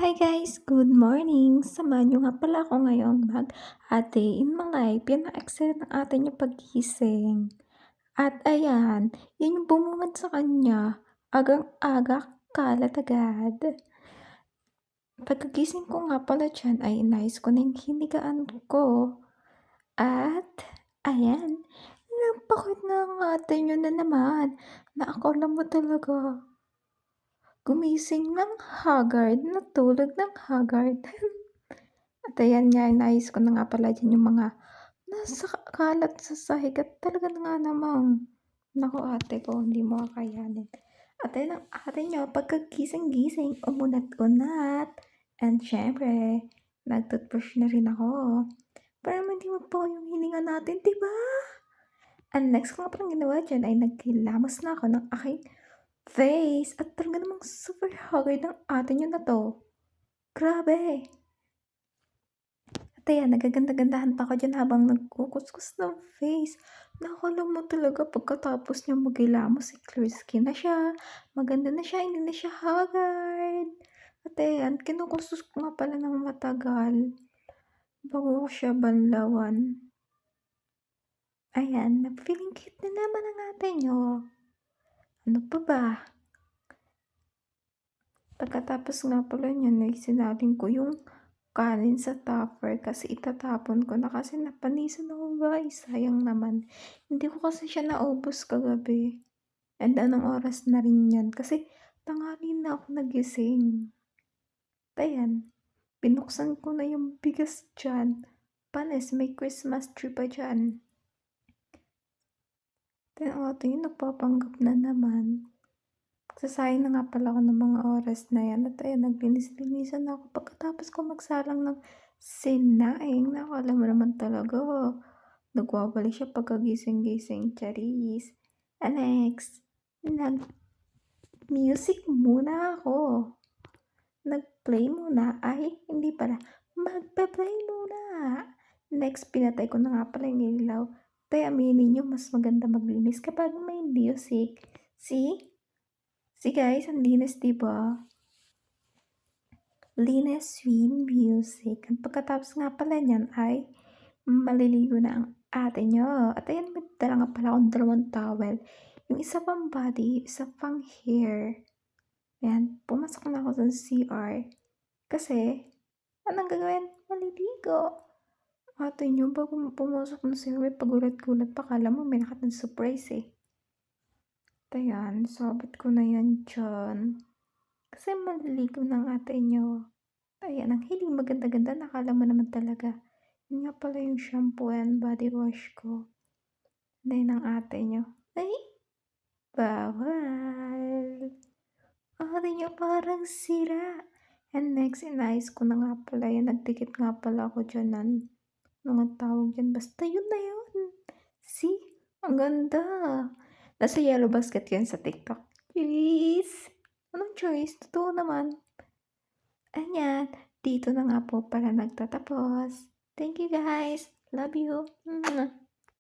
Hi guys! Good morning! Samahan niyo nga pala ako ngayong mag-a day in my life. Yan ang eksena ng atin yung paggising. At ayan, yun yung bumungad sa kanya. Agang-aga, kalat agad. Pagkagising ko nga pala dyan ay inayos ko na yung hinigaan ko. At ayan, napakit na ang atin yun na naman. Na akala mo talaga gumising ng haggard, natulog ng haggard. At ayan nga, inayos ko na nga pala dyan yung mga nasa kalat sa sahig at talaga na nga namang, naku ate ko, hindi mo kakayanin. At ayun ang ate nyo, pagkagising-gising, umunat-unat. And syempre, nag-toothbrush na rin ako. Para naman di mo po yung hininga natin, diba? And next ko nga parang ginawa dyan ay nagkilamos na ako ng aking face. At talaga namang super haggard ng ate nyo na to. Grabe! At ayan, nagaganda-gandahan pa ako dyan habang nagkukuskus ng face. Nakakala mo talaga pagkatapos niya maghilamos, clear skin na siya. Maganda na siya, hindi na siya haggard. At ayan, kinukuskus ko nga pala ng matagal bago ko siya banlawan. Ayan, feeling cute na naman ang ate nyo. Ano pa ba? Pagkatapos nga pala niyan ay sinabing ko yung kanin sa tupper kasi itatapon ko na kasi napanisan ako guys. Sayang naman. Hindi ko kasi siya naubos kagabi. And anong oras na rin yan? Kasi tanghali na ako nagising. Ayan. Binuksan ko na yung bigas dyan. Panis, may Christmas tree pa dyan. Then ito yung nagpapanggap na naman. Sasayang na nga pala ako ng mga oras na yan. At ayan, naglinis-linisan ako. Pagkatapos ko magsalang ng sinaing, nakala mo naman talaga. Nagwawali siya pagkagising-gising. Charis. And next, nag-music muna ako. Nag-play muna. Ay, hindi pala. Magpa-play muna. Next, pinatay ko na nga pala yung ilaw. Kaya aminin nyo, mas maganda maglinis kapag may music. See? See guys, ang linis diba? Linis swing music. At pagkatapos nga pala niyan ay maliligo na ang ate nyo. At ayan, may dala nga pala akong dalawang towel. Yung isa pang body, isa pang hair. Ayan, pumasok na ako sa CR. Kasi, anong gagawin? Maliligo. Ate nyo, bago pumasok na CR, may pagulat-gulat pa. Kala mo may nakatang surprise eh. Ayan, sabit ko na yan dyan. Kasi maliligo ng ate nyo. Ayan, ang hiling maganda-ganda. Nakala mo naman talaga. Yun nga pala yung shampoo and body wash ko. Then, ang ate nyo. Ay! Bawal! Ate nyo parang sira. And next, inayos ko na nga pala yan. Nagdikit nga pala ako dyan ng mga tawag dyan. Basta yun na yun. See? Ang ganda. Nasa yellow basket yan sa TikTok. Choice! Anong choice? Totoo naman. Ayan, dito na nga po pala nagtatapos. Thank you guys. Love you.